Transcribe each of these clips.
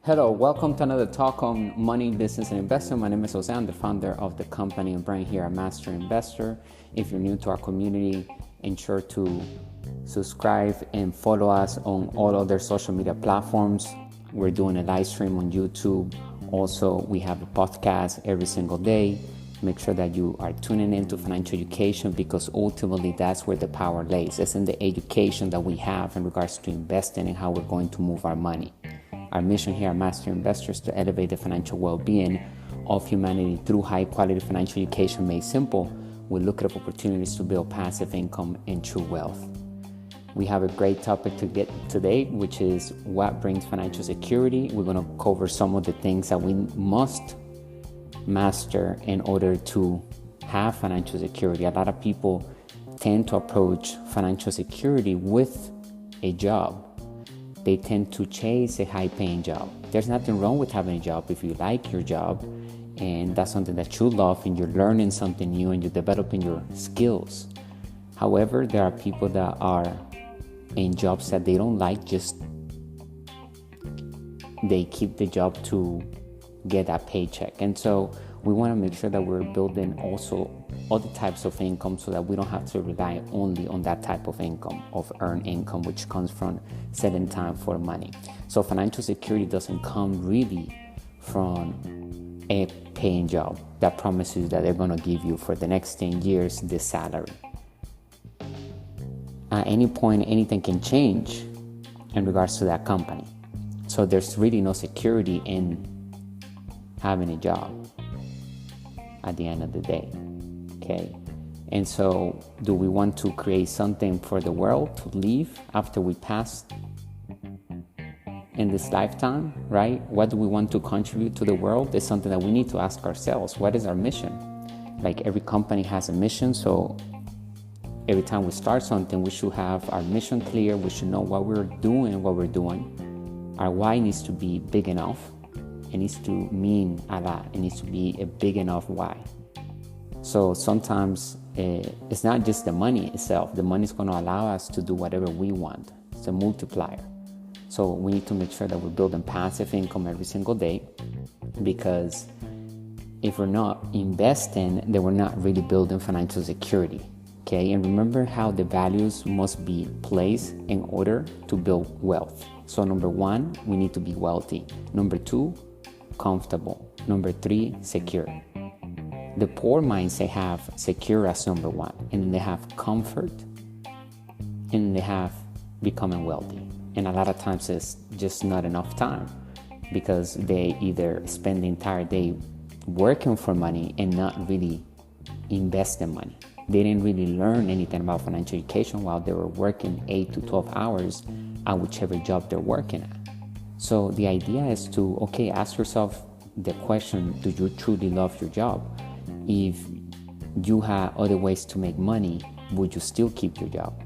Hello, welcome to another talk on money, business, and investing. My name is Jose. I'm the founder of the company and brand here at Master Investor. If you're new to our community, ensure to subscribe and follow us on all other social media platforms. We're doing a live stream on YouTube. Also, we have a podcast every single day. Make sure that you are tuning into financial education because ultimately that's where the power lays. It's in the education that we have in regards to investing and how we're going to move our money. Our mission here at Master Investors is to elevate the financial well-being of humanity through high-quality financial education made simple with lucrative opportunities to build passive income and true wealth. We have a great topic to get today, which is what brings financial security. We're going to cover some of the things that we must master in order to have financial security. A lot of people tend to approach financial security with a job. They tend to chase a high-paying job. There's nothing wrong with having a job if you like your job and that's something that you love and you're learning something new and you're developing your skills. However, there are people that are in jobs that they don't like, just they keep the job to get that paycheck. And so we want to make sure that we're building also other types of income so that we don't have to rely only on that type of income, of earned income, which comes from setting time for money. So financial security doesn't come really from a paying job that promises that they're going to give you for the next 10 years this salary. At any point, anything can change in regards to that company. So there's really no security in having a job at the end of the day. Okay, and so do we want to create something for the world to leave after we pass in this lifetime, right? What do we want to contribute to the world is something that we need to ask ourselves. What is our mission? Like every company has a mission, so every time we start something, we should have our mission clear. We should know what we're doing. Our why needs to be big enough. It needs to mean a lot. It needs to be a big enough why. So sometimes it's not just the money itself. The money is going to allow us to do whatever we want. It's a multiplier. So we need to make sure that we're building passive income every single day, because if we're not investing, then we're not really building financial security. Okay, and remember how the values must be placed in order to build wealth. So number 1, we need to be wealthy. Number 2, comfortable. Number 3, secure. The poor minds, they have secure as number 1, and then they have comfort, and they have becoming wealthy. And a lot of times it's just not enough time because they either spend the entire day working for money and not really investing money. They didn't really learn anything about financial education while they were working 8 to 12 hours at whichever job they're working at. So the idea is to, ask yourself the question, do you truly love your job? If you have other ways to make money, would you still keep your job?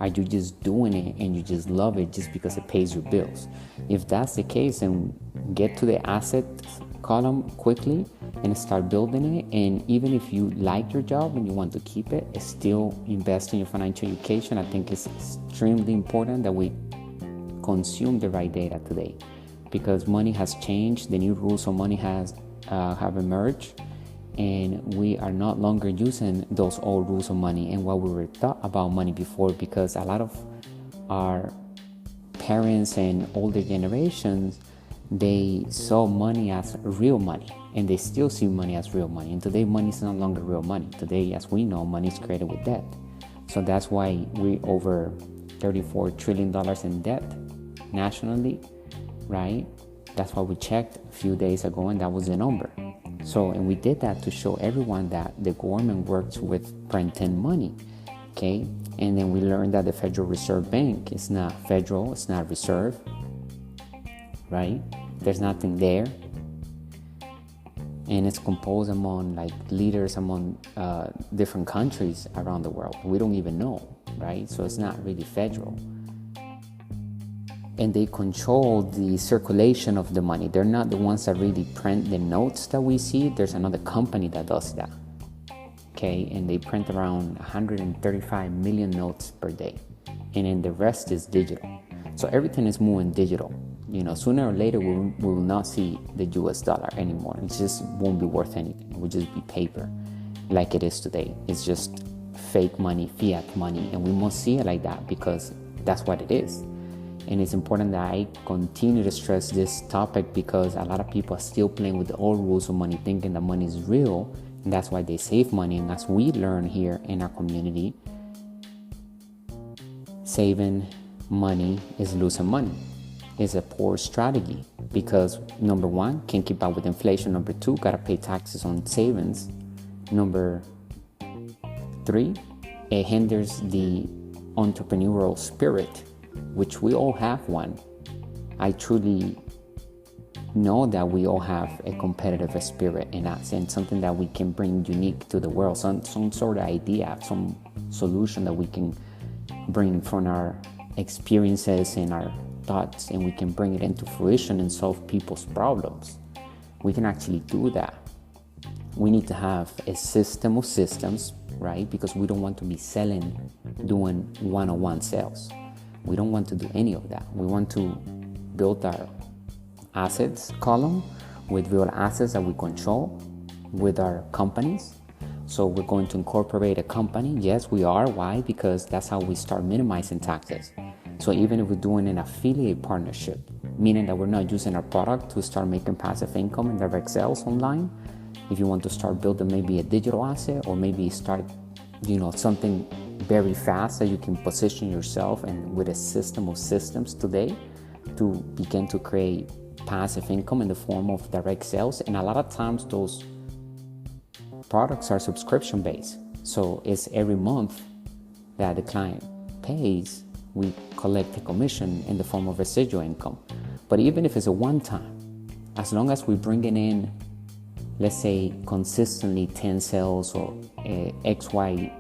Are you just doing it and you just love it just because it pays your bills? If that's the case, then get to the asset column quickly and start building it. And even if you like your job and you want to keep it, still invest in your financial education. I think it's extremely important that we consume the right data today, because money has changed. The new rules on money have emerged, and we are not longer using those old rules of money and what we were taught about money before, because a lot of our parents and older generations, they saw money as real money, and they still see money as real money. And today, money is no longer real money. Today, as we know, money is created with debt. So that's why we're over $34 trillion in debt nationally, right? That's what we checked a few days ago, and that was the number. So, and we did that to show everyone that the government works with printing money, okay? And then we learned that the Federal Reserve Bank is not federal, it's not reserve, right? There's nothing there. And it's composed among leaders among different countries around the world. We don't even know, right? So it's not really federal. And they control the circulation of the money. They're not the ones that really print the notes that we see. There's another company that does that. Okay, and they print around 135 million notes per day. And then the rest is digital. So everything is moving digital. sooner or later we will not see the US dollar anymore. It just won't be worth anything. It will just be paper like it is today. It's just fake money, fiat money, and we must see it like that because that's what it is. And it's important that I continue to stress this topic because a lot of people are still playing with the old rules of money, thinking that money is real, and that's why they save money. And as we learn here in our community, saving money is losing money. It's a poor strategy because number one, can't keep up with inflation. Number two, gotta pay taxes on savings. Number three, it hinders the entrepreneurial spirit, which we all have one. I truly know that we all have a competitive spirit in us and something that we can bring unique to the world, some sort of idea, some solution that we can bring from our experiences and our thoughts, and we can bring it into fruition and solve people's problems. We can actually do that. We need to have a system of systems, right? Because we don't want to be doing one-on-one sales. We don't want to do any of that. We want to build our assets column with real assets that we control with our companies. So we're going to incorporate a company. Yes, we are. Why? Because that's how we start minimizing taxes. So even if we're doing an affiliate partnership, meaning that we're not using our product to start making passive income and direct sales online, if you want to start building maybe a digital asset or maybe start, something very fast that you can position yourself and with a system of systems today to begin to create passive income in the form of direct sales. And a lot of times those products are subscription based. So it's every month that the client pays, we collect a commission in the form of residual income. But even if it's a one time, as long as we bring it in, let's say consistently 10 sales or XYZ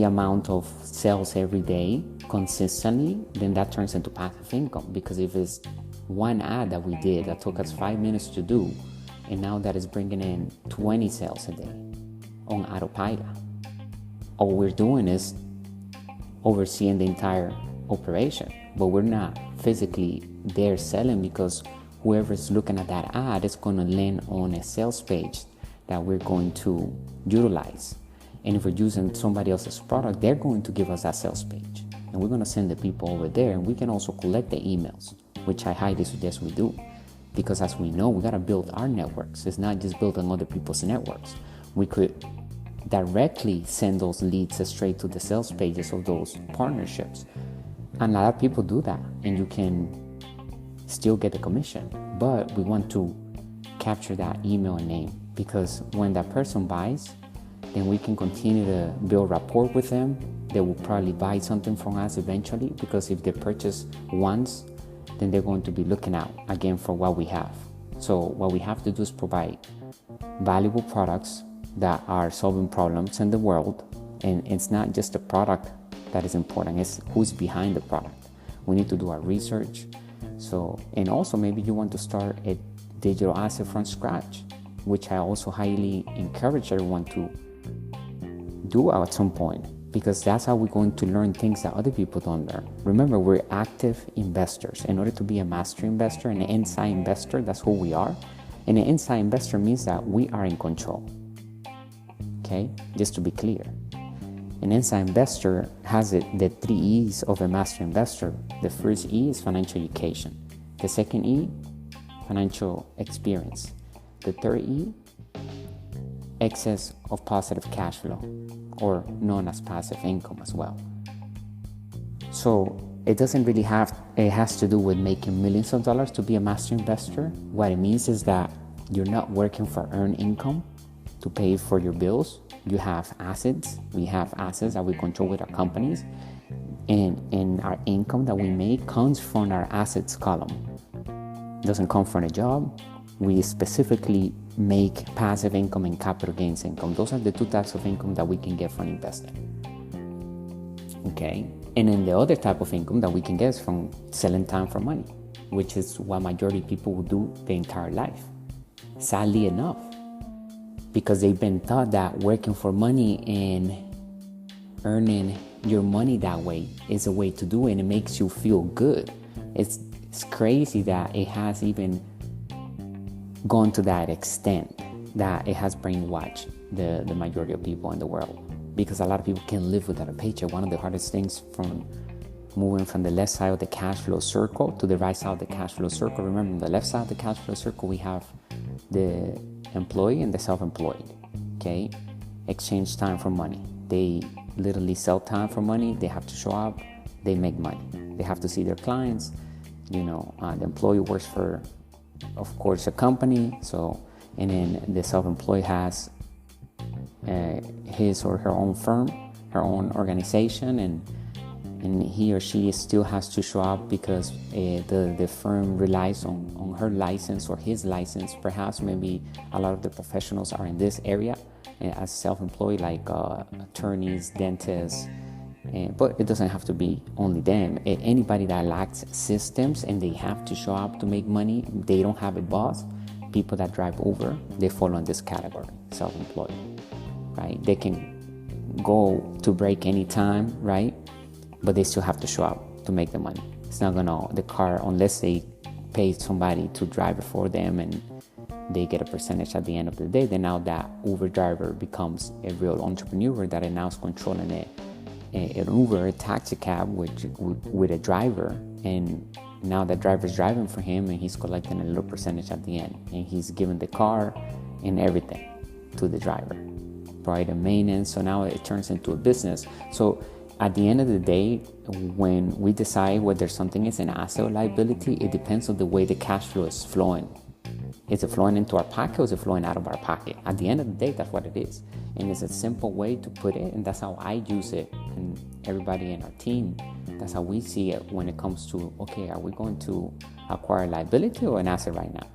amount of sales every day consistently, then that turns into passive income. Because if it's one ad that we did that took us 5 minutes to do, and now that is bringing in 20 sales a day on autopilot, all we're doing is overseeing the entire operation, but we're not physically there selling because whoever's looking at that ad is going to land on a sales page that we're going to utilize. And if we're using somebody else's product, they're going to give us that sales page. And we're going to send the people over there. And we can also collect the emails, which I highly suggest we do. Because as we know, we got to build our networks. It's not just building other people's networks. We could directly send those leads straight to the sales pages of those partnerships. And a lot of people do that. And you can still get the commission. But we want to capture that email and name, because when that person buys, then we can continue to build rapport with them. They will probably buy something from us eventually, because if they purchase once, then they're going to be looking out again for what we have. So what we have to do is provide valuable products that are solving problems in the world. And it's not just the product that is important, it's who's behind the product. We need to do our research. So, and also maybe you want to start a digital asset from scratch, which I also highly encourage everyone to do at some point, because that's how we're going to learn things that other people don't learn. Remember, we're active investors. In order to be a master investor and an inside investor, that's who we are. And an inside investor means that we are in control. Okay, just to be clear. An inside investor has the 3 E's of a master investor. The first E is financial education. The second E, financial experience. The third E, excess of positive cash flow, or known as passive income as well. So it doesn't really it has to do with making millions of dollars to be a master investor. What it means is that you're not working for earned income to pay for your bills. You have assets. We have assets that we control with our companies. And our income that we make comes from our assets column. It doesn't come from a job. We specifically make passive income and capital gains income. Those are the 2 types of income that we can get from investing. Okay? And then the other type of income that we can get is from selling time for money, which is what majority of people will do their entire life. Sadly enough, because they've been taught that working for money and earning your money that way is a way to do it, and it makes you feel good. it's crazy that it has even gone to that extent, that it has brainwashed the majority of people in the world, because a lot of people can't live without a paycheck. One of the hardest things from moving from the left side of the cash flow circle to the right side of the cash flow circle. Remember, on the left side of the cash flow circle, we have the employee and the self-employed. Okay, exchange time for money. They literally sell time for money. They have to show up. They make money. They have to see their clients. The employee works for, of course, a company. So, and then the self-employed has his or her own firm, her own organization, and he or she still has to show up because the firm relies on her license or his license. Perhaps maybe a lot of the professionals are in this area as self-employed, like attorneys, dentists, but it doesn't have to be only them. Anybody that lacks systems and they have to show up to make money, they don't have a boss. People that drive Uber, they fall in this category, self-employed, right? They can go to break anytime, right? But they still have to show up to make the money. It's not the car, unless they pay somebody to drive it for them and they get a percentage at the end of the day, then now that Uber driver becomes a real entrepreneur that is now controlling an Uber, a taxi cab with a driver, and now that driver is driving for him and he's collecting a little percentage at the end, and he's giving the car and everything to the driver, right? And maintenance. So now it turns into a business. So at the end of the day, when we decide whether something is an asset or liability, it depends on the way the cash flow is flowing. Is it flowing into our pocket or is it flowing out of our pocket? At the end of the day, that's what it is. And it's a simple way to put it, and that's how I use it, and everybody in our team, that's how we see it when it comes to, okay, are we going to acquire a liability or an asset right now?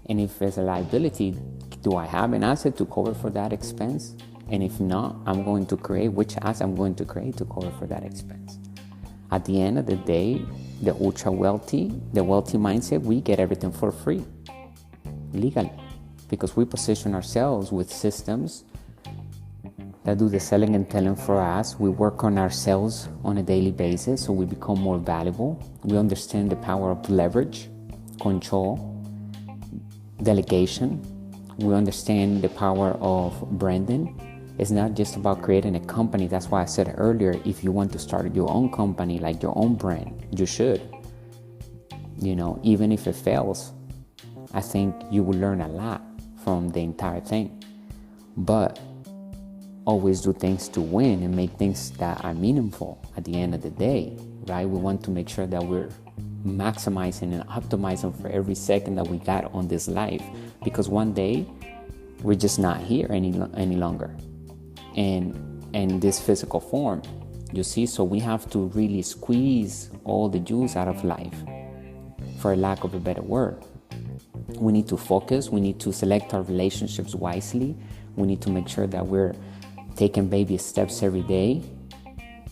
And if it's a liability, do I have an asset to cover for that expense? And if not, I'm going to create which asset I'm going to create to cover for that expense. At the end of the day, the ultra wealthy, the wealthy mindset, we get everything for free, legally, because we position ourselves with systems that do the selling and telling for us. We work on ourselves on a daily basis so we become more valuable. We understand the power of leverage, control, delegation. We understand the power of branding. It's not just about creating a company. That's why I said earlier, if you want to start your own company, like your own brand, you should. Even if it fails, I think you will learn a lot from the entire thing. But always do things to win and make things that are meaningful at the end of the day, right? We want to make sure that we're maximizing and optimizing for every second that we got on this life, because one day we're just not here any longer in this physical form, you see. So we have to really squeeze all the juice out of life, for lack of a better word. We need to focus. We need to select our relationships wisely. We need to make sure that we're taking baby steps every day.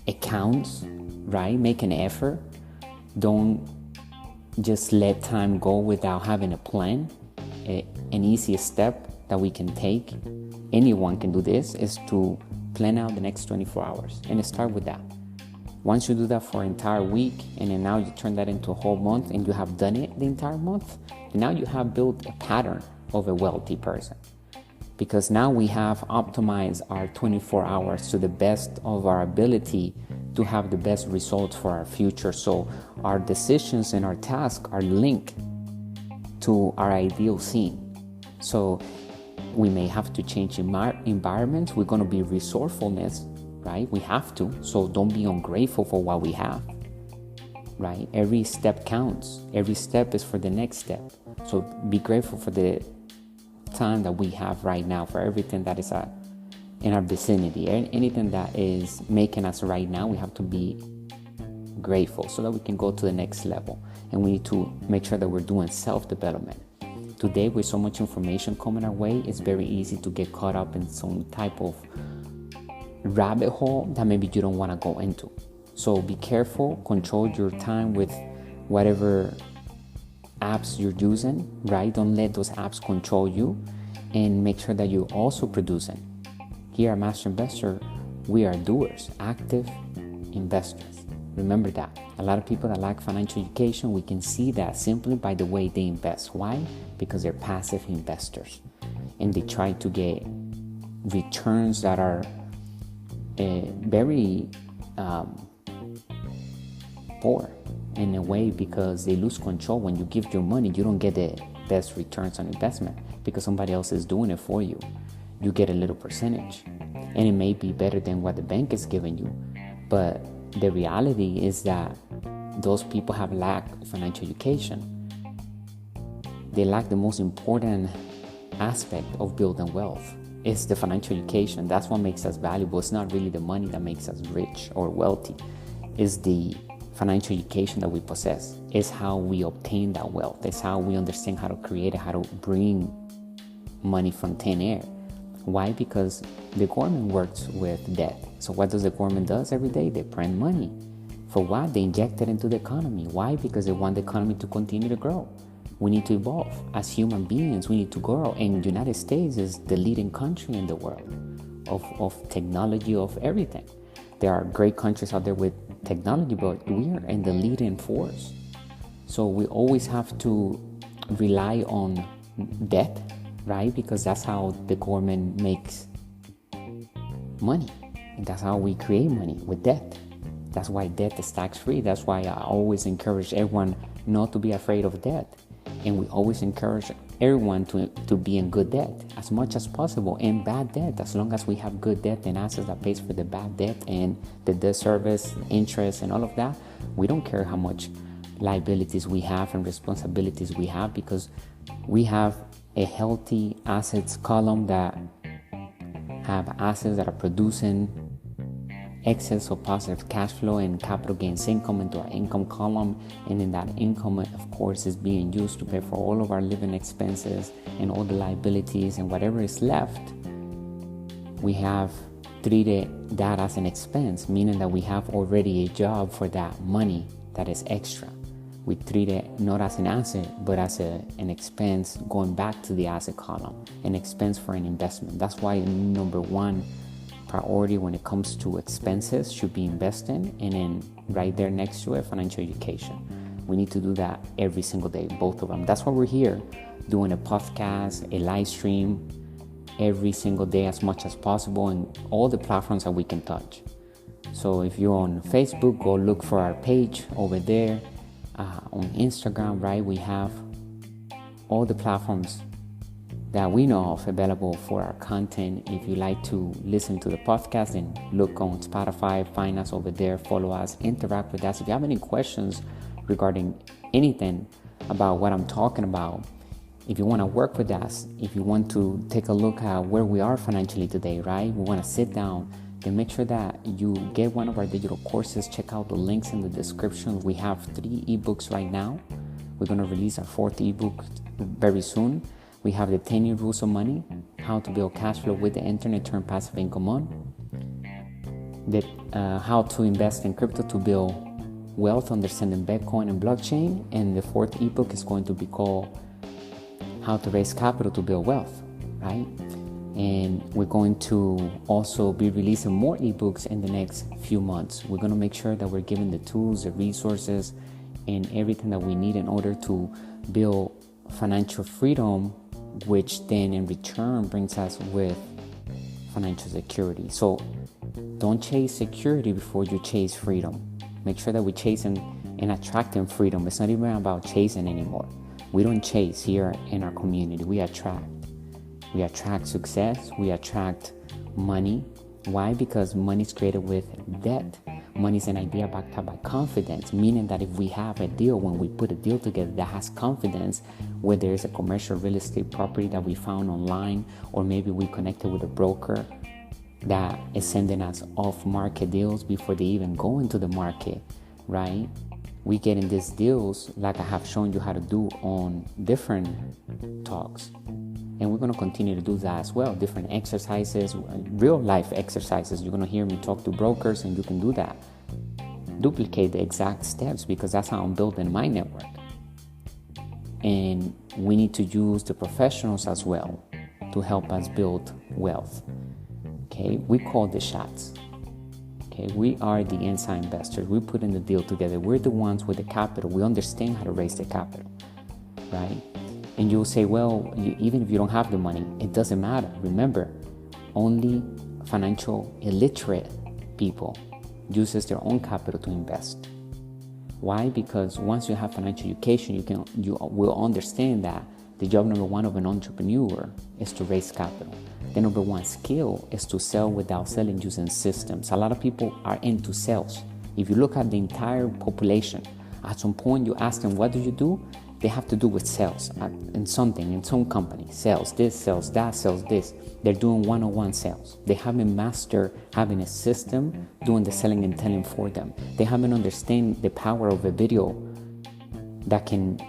It counts, right? Make an effort. Don't just let time go without having a plan. An easiest step that we can take, anyone can do this, is to plan out the next 24 hours and start with that. Once you do that for an entire week, and then now you turn that into a whole month, and you have done it the entire month, and now you have built a pattern of a wealthy person. Because now we have optimized our 24 hours to the best of our ability to have the best results for our future. So our decisions and our tasks are linked to our ideal scene. So we may have to change environments. We're going to be resourcefulness, right? We have to. So don't be ungrateful for what we have, right? Every step counts. Every step is for the next step. So be grateful for the time that we have right now, for everything that is in our vicinity. Anything that is making us right now, we have to be grateful so that we can go to the next level. And we need to make sure that we're doing self-development. Today, with so much information coming our way, it's very easy to get caught up in some type of rabbit hole that maybe you don't want to go into. So be careful, control your time with whatever apps you're using, right? Don't let those apps control you, and make sure that you're also producing. Here at Master Investor, we are doers, active investors. Remember that. A lot of people that lack financial education, we can see that simply by the way they invest. Why? Because they're passive investors. And they try to get returns that are very poor in a way, because they lose control. When you give your money, you don't get the best returns on investment because somebody else is doing it for you. You get a little percentage, and it may be better than what the bank is giving you. But the reality is that those people have lacked financial education. They lack the most important aspect of building wealth. It's the financial education. That's what makes us valuable. It's not really the money that makes us rich or wealthy. It's the financial education that we possess. It's how we obtain that wealth. It's how we understand how to create it, how to bring money from thin air. Why? Because the government works with debt. So what does the government do every day? They print money. For what? They inject it into the economy. Why? Because they want the economy to continue to grow. We need to evolve. As human beings, we need to grow. And the United States is the leading country in the world of technology, of everything. There are great countries out there with technology, but we are in the leading force. So we always have to rely on debt, right? Because that's how the government makes money. And that's how we create money, with debt. That's why debt is tax-free. That's why I always encourage everyone not to be afraid of debt. And we always encourage everyone to be in good debt as much as possible, and bad debt, as long as we have good debt and assets that pays for the bad debt and the debt service, interest, and all of that. We don't care how much liabilities we have and responsibilities we have, because we have a healthy assets column that have assets that are producing excess or positive cash flow and capital gains income into our income column. And in that income, of course, is being used to pay for all of our living expenses and all the liabilities, and whatever is left, we have treated that as an expense, meaning that we have already a job for that money that is extra. We treat it not as an asset, but as an expense going back to the asset column, an expense for an investment. That's why number one priority when it comes to expenses should be investing, and then right there next to it, financial education. We need to do that every single day, both of them. That's why we're here doing a podcast, a live stream every single day as much as possible, and all the platforms that we can touch. So if you're on Facebook, go look for our page over there. On Instagram, right, we have all the platforms that we know of available for our content. If you like to listen to the podcast, then look on Spotify, find us over there, follow us, interact with us. If you have any questions regarding anything about what I'm talking about, if you want to work with us, if you want to take a look at where we are financially today, right, we want to sit down, then make sure that you get one of our digital courses. Check out the links in the description. We have 3 ebooks right now. We're going to release our 4th ebook very soon. We have the 10-year rules of money, how to build cash flow with the internet, turn passive income on, how to invest in crypto to build wealth, understanding Bitcoin and blockchain. And the 4th ebook is going to be called how to raise capital to build wealth, right? And we're going to also be releasing more ebooks in the next few months. We're going to make sure that we're giving the tools, the resources, and everything that we need in order to build financial freedom, which then in return brings us with financial security. So don't chase security before you chase freedom. Make sure that we're chasing and attracting freedom. It's not even about chasing anymore. We don't chase here in our community. We attract. We attract success. We attract money. Why? Because money is created with debt. Money is an idea backed up by confidence, meaning that if we have a deal, when we put a deal together that has confidence, whether it's a commercial real estate property that we found online, or maybe we connected with a broker that is sending us off-market deals before they even go into the market, right? We get in these deals like I have shown you how to do on different talks. And we're going to continue to do that as well. Different exercises, real life exercises. You're going to hear me talk to brokers, and you can do that. Duplicate the exact steps, because that's how I'm building my network. And we need to use the professionals as well to help us build wealth. Okay, we call the shots. Okay, Okay, we are the inside investors. We put in the deal together. We're the ones with the capital. We understand how to raise the capital, right? And you'll say, well, even if you don't have the money, it doesn't matter. Remember, only financial illiterate people uses their own capital to invest. Why? Because once you have financial education, you will understand that the job number one of an entrepreneur is to raise capital. The number one skill is to sell without selling using systems. A lot of people are into sales. If you look at the entire population, at some point you ask them, what do you do? They have to do with sales in some company. Sales this, sales that, sales this. They're doing one-on-one sales. They haven't mastered having a system doing the selling and telling for them. They haven't understand the power of a video that can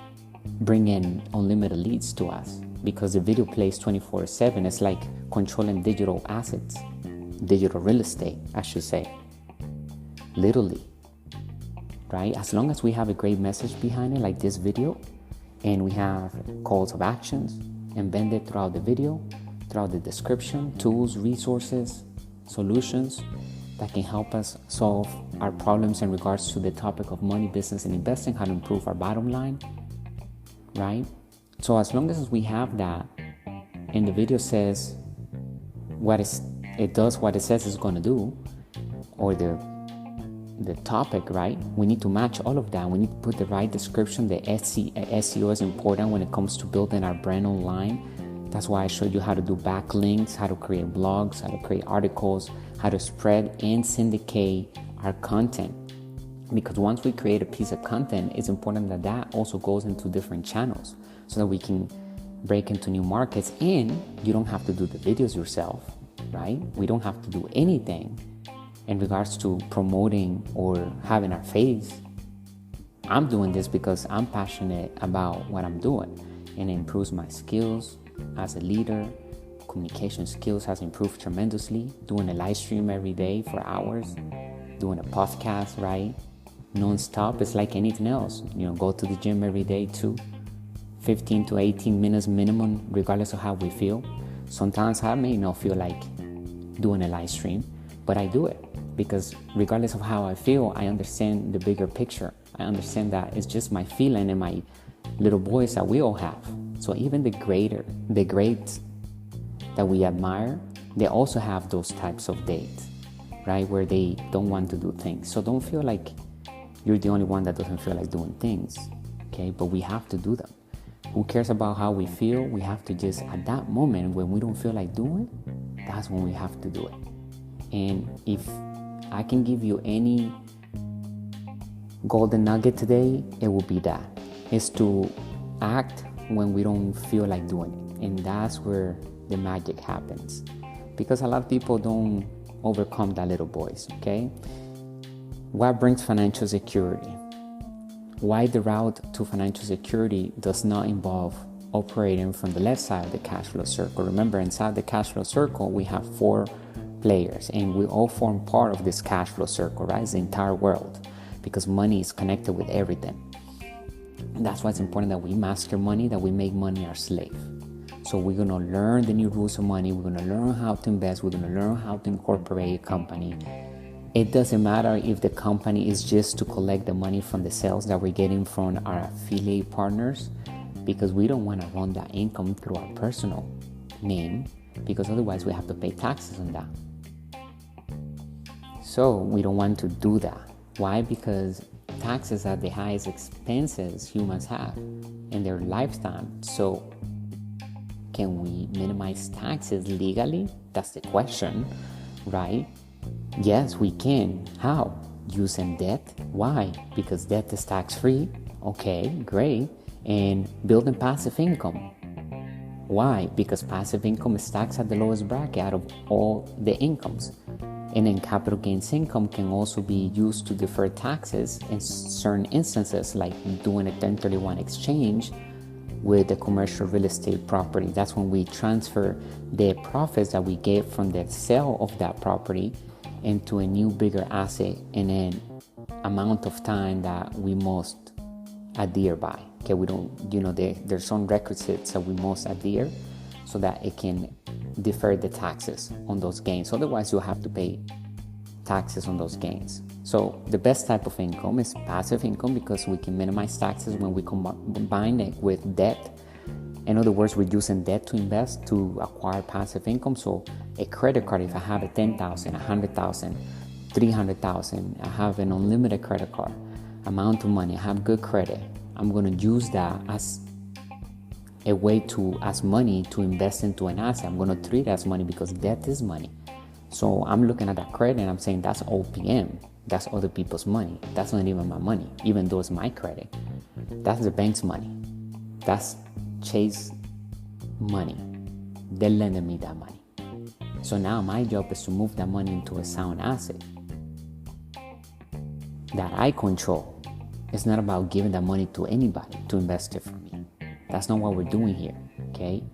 bring in unlimited leads to us, because the video plays 24/7. It's like controlling digital assets, digital real estate, I should say. Literally, right? As long as we have a great message behind it, like this video, and we have calls of actions embedded throughout the video, throughout the description, tools, resources, solutions that can help us solve our problems in regards to the topic of money, business, and investing, how to improve our bottom line, right? So as long as we have that, and the video says it does what it says it's going to do, or the topic, right? We need to match all of that. We need to put the right description. The SEO is important when it comes to building our brand online. That's why I showed you how to do backlinks, how to create blogs, how to create articles, how to spread and syndicate our content. Because once we create a piece of content, it's important that that also goes into different channels so that we can break into new markets. And you don't have to do the videos yourself, right? We don't have to do anything in regards to promoting or having our face. I'm doing this because I'm passionate about what I'm doing, and it improves my skills as a leader. Communication skills has improved tremendously. Doing a live stream every day for hours, doing a podcast, right? Non-stop. It's like anything else. Go to the gym every day too. 15 to 18 minutes minimum, regardless of how we feel. Sometimes I may not feel like doing a live stream, but I do it because regardless of how I feel, I understand the bigger picture. I understand that it's just my feeling and my little voice that we all have. So even the greats that we admire, they also have those types of days, right? Where they don't want to do things. So don't feel like you're the only one that doesn't feel like doing things, okay? But we have to do them. Who cares about how we feel? We have to just, at that moment when we don't feel like doing, that's when we have to do it. And if I can give you any golden nugget today, it will be that. It's to act when we don't feel like doing it. And that's where the magic happens. Because a lot of people don't overcome that little voice, okay? What brings financial security? Why the route to financial security does not involve operating from the left side of the cash flow circle. Remember, inside the cash flow circle, we have 4 players, and we all form part of this cash flow circle, right? It's the entire world, because money is connected with everything. And that's why it's important that we master money, that we make money our slave. So we're going to learn the new rules of money. We're going to learn how to invest. We're going to learn how to incorporate a company. It doesn't matter if the company is just to collect the money from the sales that we're getting from our affiliate partners, because we don't want to run that income through our personal name, because otherwise we have to pay taxes on that. So we don't want to do that. Why? Because taxes are the highest expenses humans have in their lifetime. So can we minimize taxes legally? That's the question, right? Yes, we can. How? Using debt. Why? Because debt is tax-free. Okay, great. And building passive income. Why? Because passive income is taxed at the lowest bracket out of all the incomes. And then capital gains income can also be used to defer taxes in certain instances, like doing a 1031 exchange with a commercial real estate property. That's when we transfer the profits that we get from the sale of that property into a new, bigger asset in an amount of time that we must adhere by. Okay, we don't, there's some requisites that we must adhere so that it can defer the taxes on those gains. Otherwise, you'll have to pay taxes on those gains. So the best type of income is passive income because we can minimize taxes when we combine it with debt. In other words, we're using debt to invest to acquire passive income. So a credit card, if I have a 10,000, 100,000, 300,000, I have an unlimited credit card amount of money, I have good credit, I'm going to use that as a way as money to invest into an asset. I'm going to treat it as money because debt is money. So I'm looking at that credit and I'm saying that's OPM. That's other people's money. That's not even my money, even though it's my credit. That's the bank's money. That's Chase money. They're lending me that money. So now my job is to move that money into a sound asset that I control. It's not about giving that money to anybody to invest it for me. That's not what we're doing here, okay?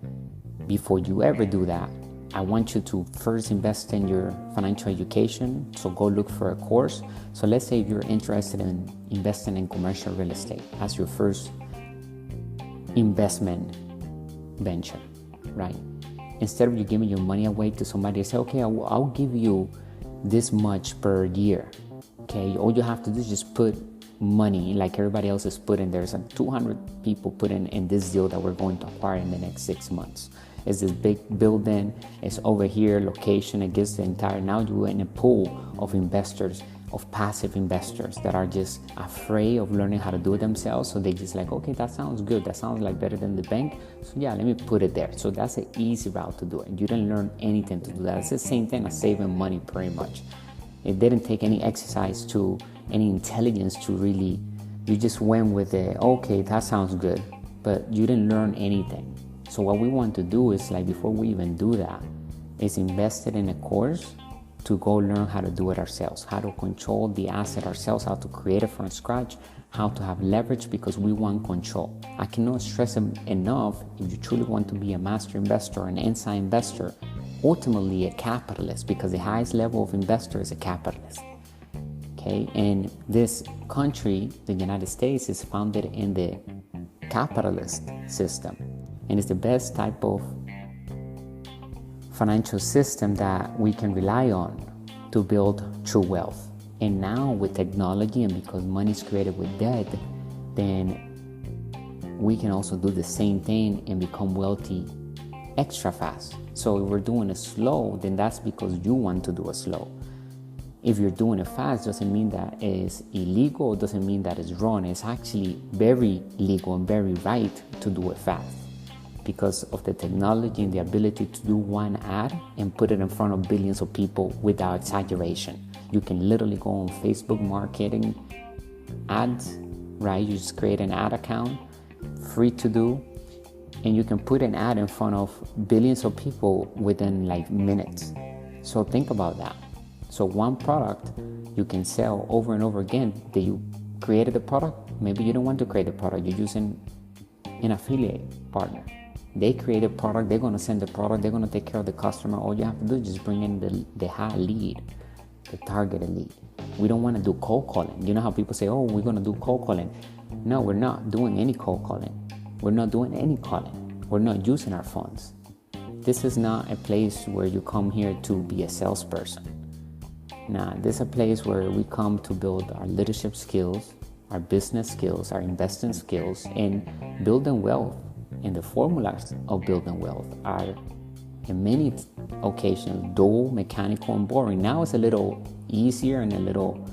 Before you ever do that, I want you to first invest in your financial education. So go look for a course. So let's say if you're interested in investing in commercial real estate as your first investment venture, right? Instead of you giving your money away to somebody, say, okay, I'll give you this much per year, okay? All you have to do is just put money like everybody else is putting. There's 200 people put in this deal that we're going to acquire in the next 6 months. It's this big building, it's over here, location, it gives the entire, now you're in a pool of investors, of passive investors that are just afraid of learning how to do it themselves. So they just like, okay, that sounds good. That sounds like better than the bank. So yeah, let me put it there. So that's an easy route to do it. You didn't learn anything to do that. It's the same thing as saving money pretty much. It didn't take any exercise to, any intelligence to really, you just went with it, okay, that sounds good, but you didn't learn anything. So what we want to do is like, before we even do that, is invest it in a course to go learn how to do it ourselves, how to control the asset ourselves, how to create it from scratch, how to have leverage, because we want control. I cannot stress enough, if you truly want to be a master investor, an inside investor, ultimately a capitalist, because the highest level of investor is a capitalist. Okay, and this country, the United States, is founded in the capitalist system, and it's the best type of financial system that we can rely on to build true wealth. And now with technology, and because money is created with debt, then we can also do the same thing and become wealthy extra fast. So if we're doing it slow, then that's because you want to do it slow. If you're doing it fast, doesn't mean that it's illegal, doesn't mean that it's wrong. It's actually very legal and very right to do it fast, because of the technology and the ability to do one ad and put it in front of billions of people without exaggeration. You can literally go on Facebook marketing ads, right? You just create an ad account, free to do, and you can put an ad in front of billions of people within like minutes. So think about that. So one product you can sell over and over again. That you created the product, maybe you don't want to create the product, you're using an affiliate partner. They create a product, they're going to send the product, they're going to take care of the customer. All you have to do is just bring in the high lead, the targeted lead. We don't want to do cold calling. You know how people say, oh, we're going to do cold calling. No, we're not doing any cold calling. We're not doing any calling. We're not using our phones. This is not a place where you come here to be a salesperson. Nah, this is a place where we come to build our leadership skills, our business skills, our investing skills, and building wealth. And the formulas of building wealth are, in many occasions, dull, mechanical, and boring. Now it's a little easier and a little,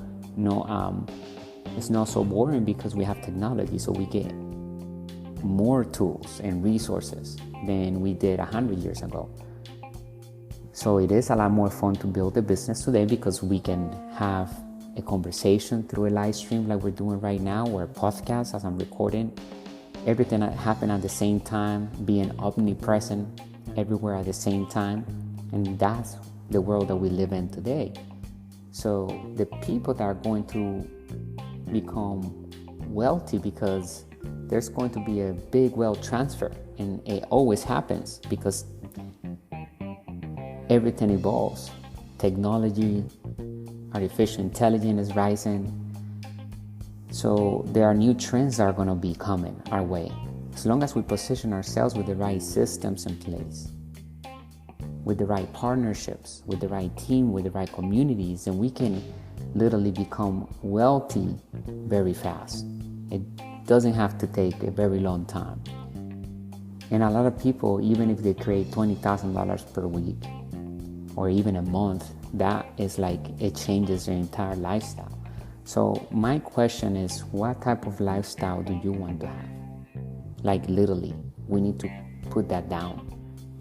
it's not so boring because we have technology, so we get more tools and resources than we did 100 years ago. So it is a lot more fun to build a business today because we can have a conversation through a live stream like we're doing right now, or a podcast as I'm recording. Everything that happened at the same time, being omnipresent everywhere at the same time. And that's the world that we live in today. So the people that are going to become wealthy, because there's going to be a big wealth transfer, and it always happens because everything evolves. Technology, artificial intelligence is rising. So there are new trends that are going to be coming our way. As long as we position ourselves with the right systems in place, with the right partnerships, with the right team, with the right communities, then we can literally become wealthy very fast. It doesn't have to take a very long time. And a lot of people, even if they create $20,000 per week or even a month, that is like, it changes their entire lifestyle. So my question is, what type of lifestyle do you want to have? Like literally, we need to put that down.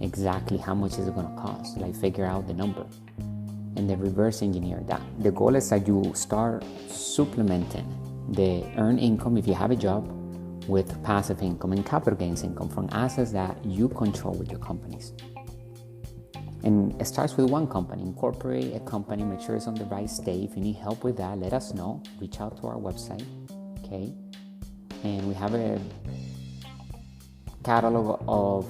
Exactly how much is it going to cost? Like figure out the number and then reverse engineer that. The goal is that you start supplementing the earned income, if you have a job, with passive income and capital gains income from assets that you control with your companies. And it starts with one company. Incorporate a company, make sure it's on the right state. If you need help with that, let us know. Reach out to our website, okay? And we have a catalog of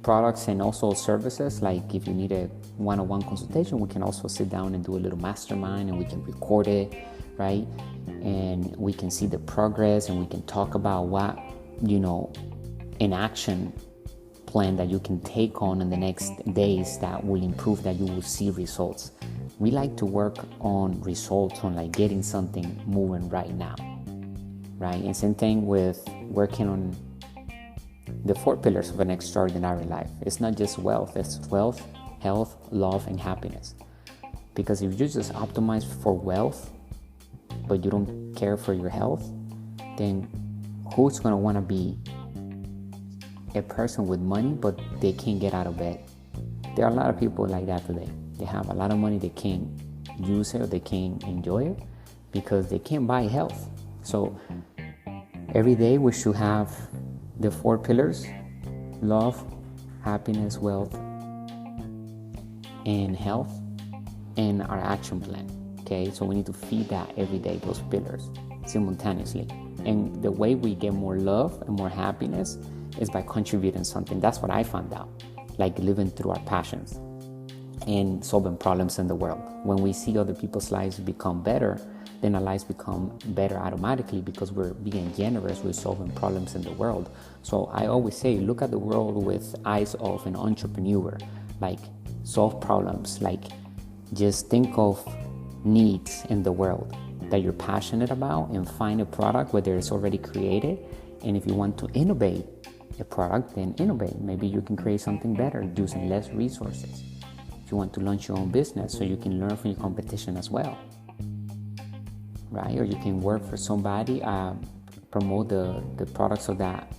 products and also services. Like if you need a one-on-one consultation, we can also sit down and do a little mastermind, and we can record it, right? And we can see the progress, and we can talk about what, an action plan that you can take on in the next days that will improve, that you will see results. We like to work on results, on like getting something moving right now, right? And same thing with working on the 4 pillars of an extraordinary life. It's not just wealth, it's wealth, health, love, and happiness. Because if you just optimize for wealth, but you don't care for your health, then who's going to want to be a person with money, but they can't get out of bed? There are a lot of people like that today. They have a lot of money, they can't use it, or they can't enjoy it because they can't buy health. So every day we should have the 4 pillars: love, happiness, wealth, and health, and our action plan. Okay, so we need to feed that every day, those pillars simultaneously. And the way we get more love and more happiness is by contributing something. That's what I found out, like living through our passions and solving problems in the world. When we see other people's lives become better, then our lives become better automatically, because we're being generous with solving problems in the world. So I always say, look at the world with eyes of an entrepreneur. Like, solve problems. Like, just think of needs in the world that you're passionate about, and find a product, whether it's already created. And if you want to innovate a product, then innovate. Maybe you can create something better using less resources. If you want to launch your own business, so you can learn from your competition as well, right? Or you can work for somebody, promote the products of that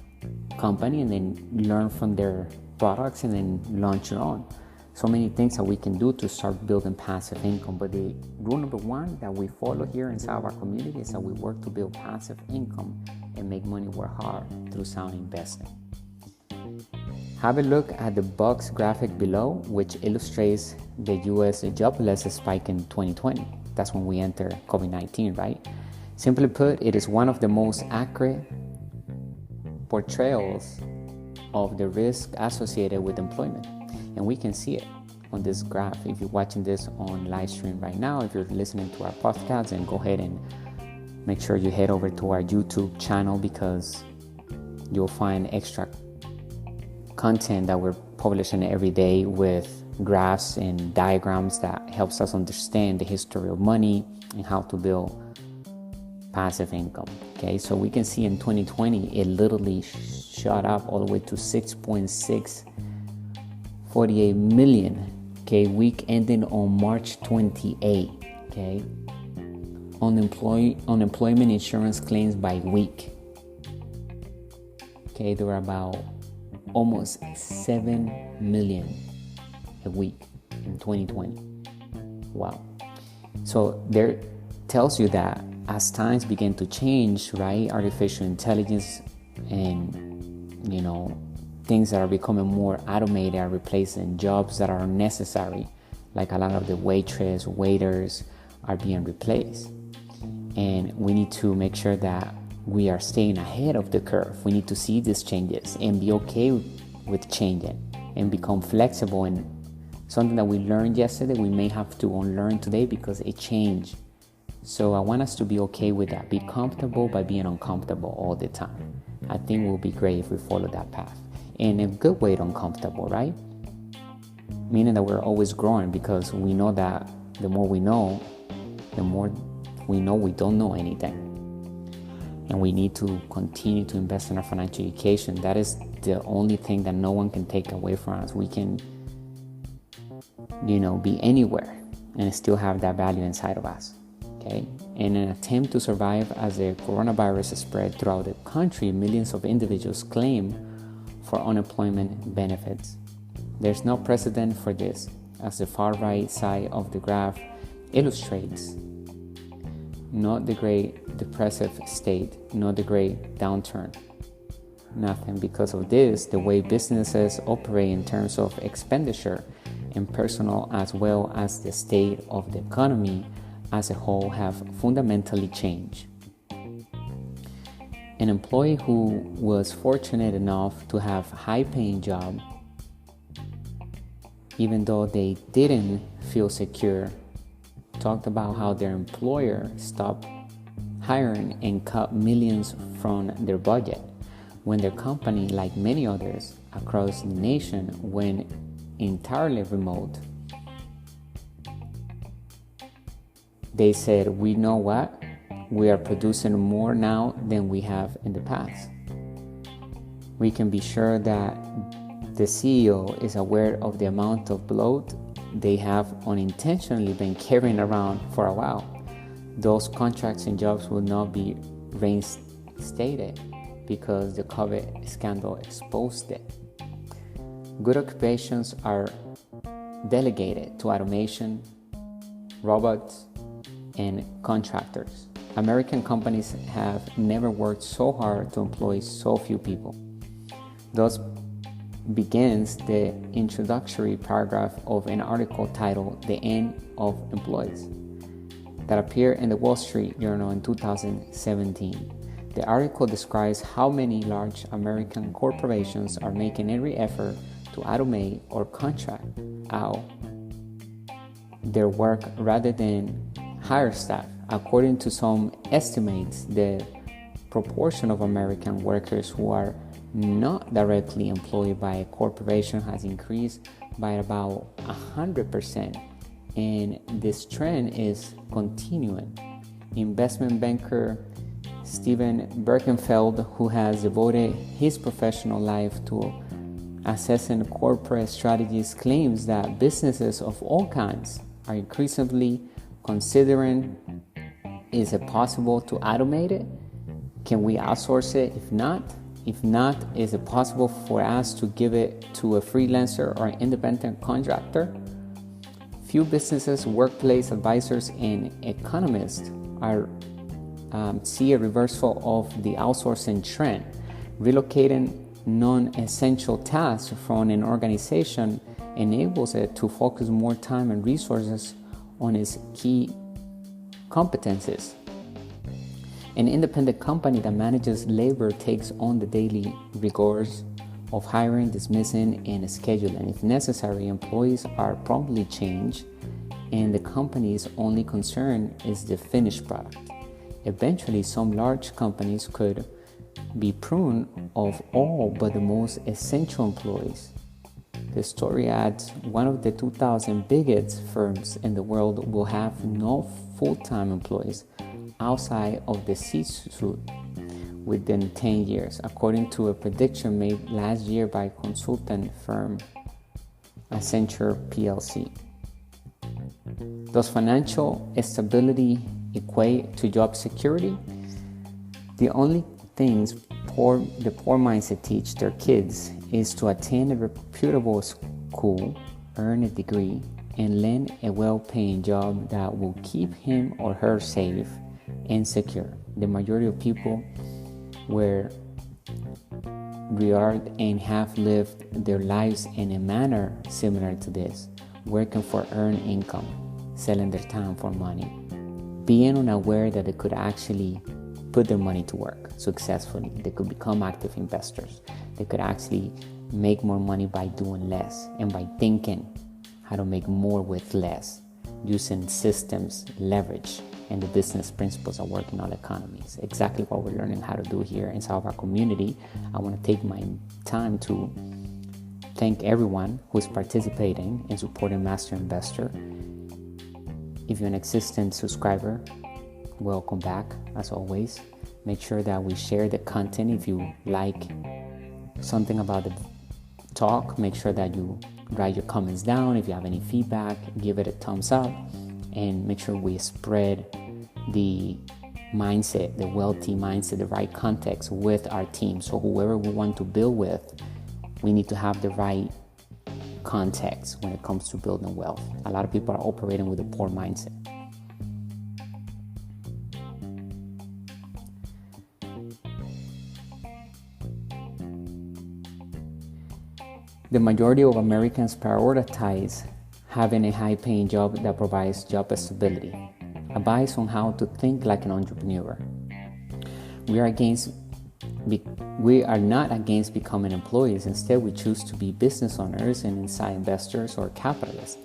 company, and then learn from their products, and then launch your own. So many things that we can do to start building passive income. But the rule number 1 that we follow here inside of our community is that we work to build passive income and make money work hard through sound investing. Have a look at the box graphic below, which illustrates the U.S. jobless spike in 2020. That's when we enter COVID-19, right? Simply put, it is one of the most accurate portrayals of the risk associated with employment. And we can see it on this graph. If you're watching this on live stream right now, if you're listening to our podcast, then go ahead and make sure you head over to our YouTube channel, because you'll find extra content that we're publishing every day with graphs and diagrams that helps us understand the history of money and how to build passive income. Okay, so we can see in 2020 it literally shot up all the way to 6.648 million. Okay, week ending on March 28. Okay, unemployment insurance claims by week. Okay, there were about almost 7 million a week in 2020. Wow. So there tells you that as times begin to change, right, artificial intelligence and things that are becoming more automated are replacing jobs that are necessary. Like a lot of the waiters are being replaced. And we need to make sure that we are staying ahead of the curve. We need to see these changes and be okay with changing and become flexible. And something that we learned yesterday, we may have to unlearn today because it changed. So I want us to be okay with that. Be comfortable by being uncomfortable all the time. I think it will be great if we follow that path. In a good way, uncomfortable, right? meaning that we're always growing, because we know that the more we know, the more we know we don't know anything. And we need to continue to invest in our financial education. That is the only thing that no one can take away from us. We can, be anywhere and still have that value inside of us. Okay? In an attempt to survive as the coronavirus spread throughout the country, millions of individuals claim for unemployment benefits. There's no precedent for this, as the far right side of the graph illustrates. Not the great depressive state, not the great downturn. Nothing. Because of this, the way businesses operate in terms of expenditure and personal, as well as the state of the economy as a whole, have fundamentally changed. An employee who was fortunate enough to have a high-paying job, even though they didn't feel secure, talked about how their employer stopped hiring and cut millions from their budget when their company, like many others across the nation, went entirely remote. They said, "We know what? We are producing more now than we have in the past." We can be sure that the CEO is aware of the amount of bloat they have unintentionally been carrying around for a while. Those contracts and jobs will not be reinstated because the COVID scandal exposed it. Good occupations are delegated to automation, robots, and contractors. American companies have never worked so hard to employ so few people. Thus begins the introductory paragraph of an article titled "The End of Employees" that appeared in the Wall Street Journal in 2017. The article describes how many large American corporations are making every effort to automate or contract out their work rather than hire staff. According to some estimates, the proportion of American workers who are not directly employed by a corporation has increased by about 100%, and this trend is continuing. Investment banker Steven Berkenfeld, who has devoted his professional life to assessing corporate strategies, claims that businesses of all kinds are increasingly considering, is it possible to automate it? Can we outsource it? If not, is it possible for us to give it to a freelancer or an independent contractor? Few businesses, workplace advisors, and economists see a reversal of the outsourcing trend. Relocating non-essential tasks from an organization enables it to focus more time and resources on its key competencies. An independent company that manages labor takes on the daily rigors of hiring, dismissing, and scheduling. If necessary, employees are promptly changed, and the company's only concern is the finished product. Eventually, some large companies could be pruned of all but the most essential employees. The story adds, one of the 2,000 biggest firms in the world will have no full-time employees outside of the C-suite within 10 years, according to a prediction made last year by consultant firm Accenture PLC. Does financial stability equate to job security? The only things the poor mindset teach their kids is to attend a reputable school, earn a degree, and land a well-paying job that will keep him or her safe and secure. The majority of people were reared and have lived their lives in a manner similar to this, working for earned income, selling their time for money, being unaware that they could actually put their money to work successfully. They could become active investors. They could actually make more money by doing less and by thinking how to make more with less, using systems, leverage, and the business principles that work in all economies. Exactly what we're learning how to do here inside of our community. I want to take my time to thank everyone who's participating and supporting Master Investor. If you're an existing subscriber, welcome back as always. Make sure that we share the content. If you like something about the talk, make sure that you write your comments down. If you have any feedback, give it a thumbs up, and make sure we spread the mindset, the wealthy mindset, the right context with our team. So whoever we want to build with, we need to have the right context when it comes to building wealth. A lot of people are operating with a poor mindset. The majority of Americans prioritize having a high-paying job that provides job stability. Advice on how to think like an entrepreneur. We are not against becoming employees. Instead, we choose to be business owners and inside investors or capitalists.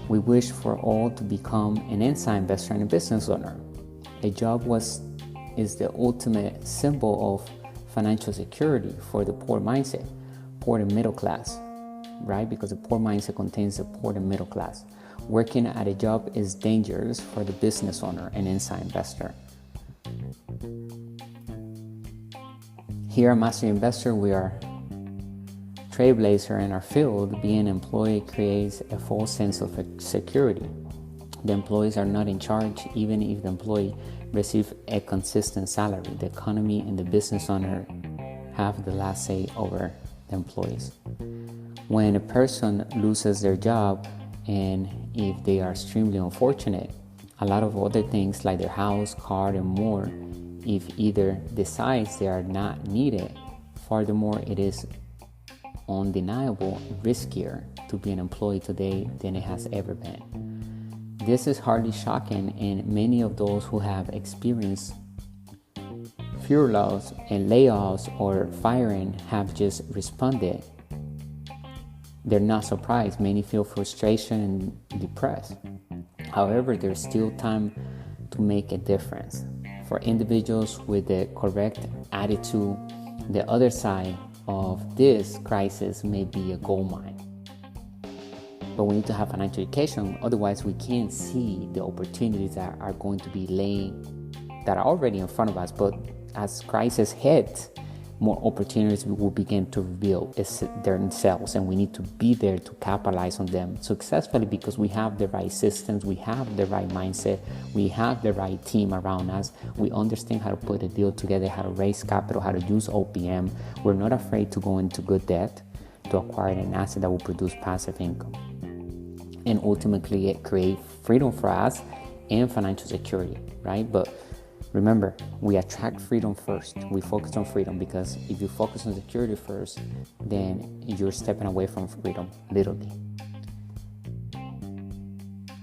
We wish for all to become an inside investor and a business owner. A job is the ultimate symbol of financial security for the poor mindset, poor and middle class, right? Because the poor mindset contains the poor and middle class. Working at a job is dangerous for the business owner and inside investor. Here at Master Investor, we are trailblazer in our field. Being employed creates a false sense of security. The employees are not in charge, even if the employee receives a consistent salary. The economy and the business owner have the last say over the employees. When a person loses their job, and if they are extremely unfortunate, a lot of other things like their house, car, and more, if either decides they are not needed. Furthermore, it is undeniable riskier to be an employee today than it has ever been. This is hardly shocking, and many of those who have experienced furloughs and layoffs or firing have just responded. They're not surprised. Many feel frustration and depressed. However, there's still time to make a difference. For individuals with the correct attitude, the other side of this crisis may be a gold mine. But we need to have financial education, otherwise we can't see the opportunities that are going to be that are already in front of us. But as crisis hits, more opportunities will begin to reveal themselves, and we need to be there to capitalize on them successfully because we have the right systems, we have the right mindset, we have the right team around us. We understand how to put a deal together, how to raise capital, how to use OPM. We're not afraid to go into good debt to acquire an asset that will produce passive income and ultimately create freedom for us and financial security, right? But remember, we attract freedom first. We focus on freedom because if you focus on security first, then you're stepping away from freedom, literally.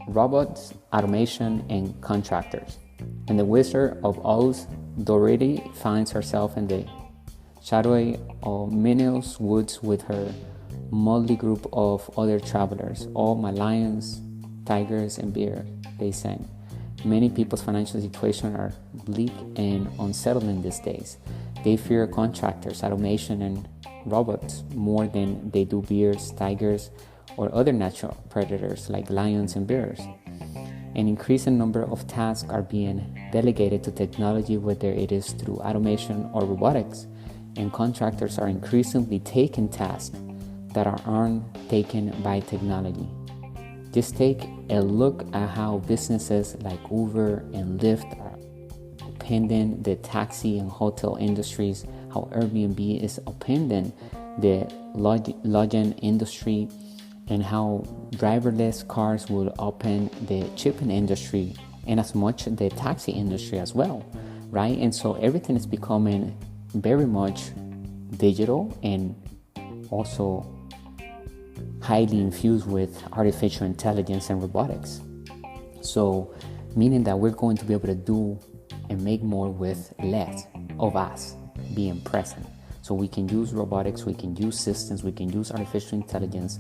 Robots, automation, and contractors. And the Wizard of Oz, Dorothy finds herself in the shadowy ominous woods with her motley group of other travelers. All my lions, tigers, and bears, they sang. Many people's financial situations are bleak and unsettling these days. They fear contractors, automation, and robots more than they do bears, tigers, or other natural predators like lions and bears. An increasing number of tasks are being delegated to technology, whether it is through automation or robotics, and contractors are increasingly taking tasks that aren't taken by technology. Just take a look at how businesses like Uber and Lyft are upending the taxi and hotel industries, how Airbnb is upending the lodging industry, and how driverless cars will upend the shipping industry and as much the taxi industry as well, right? And so everything is becoming very much digital and also highly infused with artificial intelligence and robotics. So meaning that we're going to be able to do and make more with less of us being present. So we can use robotics, we can use systems, we can use artificial intelligence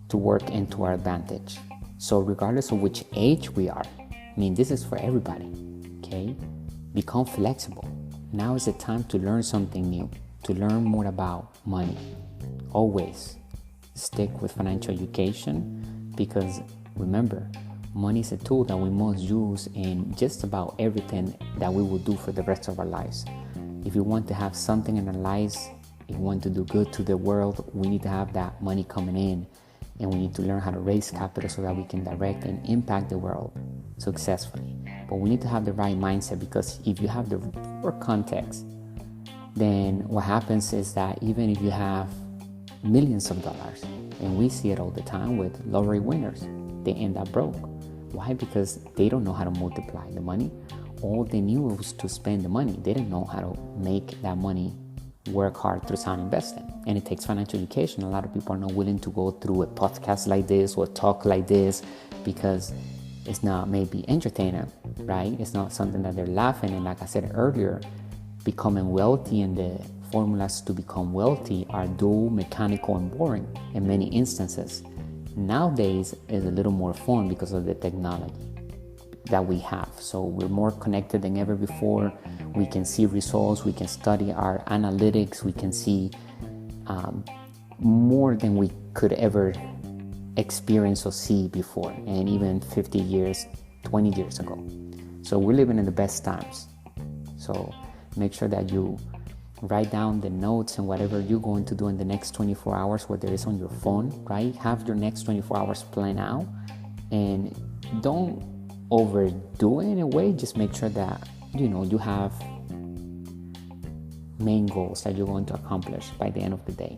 to work into our advantage. So regardless of which age we are, I mean, this is for everybody, okay? Become flexible. Now is the time to learn something new, to learn more about money. Always stick with financial education, because remember, money is a tool that we must use in just about everything that we will do for the rest of our lives. If you want to have something in our lives, if you want to do good to the world, we need to have that money coming in, and we need to learn how to raise capital so that we can direct and impact the world successfully. But we need to have the right mindset, because if you have the poor context, then what happens is that even if you have millions of dollars, and we see it all the time with lottery winners, they end up broke. Why? Because they don't know how to multiply the money. All they knew was to spend the money. They didn't know how to make that money work hard through sound investing. And it takes financial education. A lot of people are not willing to go through a podcast like this or talk like this, because it's not maybe entertaining, right? It's not something that they're laughing. And like I said earlier, becoming wealthy and the formulas to become wealthy are dull, mechanical, and boring in many instances. Nowadays is a little more fun because of the technology that we have. So we're more connected than ever before. We can see results, we can study our analytics, we can see more than we could ever experience or see before, and even 50 years, 20 years ago. So we're living in the best times. So make sure that you write down the notes and whatever you're going to do in the next 24 hours, whether it's on your phone, right? Have your next 24 hours planned out, and don't overdo it in a way. Just make sure that, you have main goals that you're going to accomplish by the end of the day.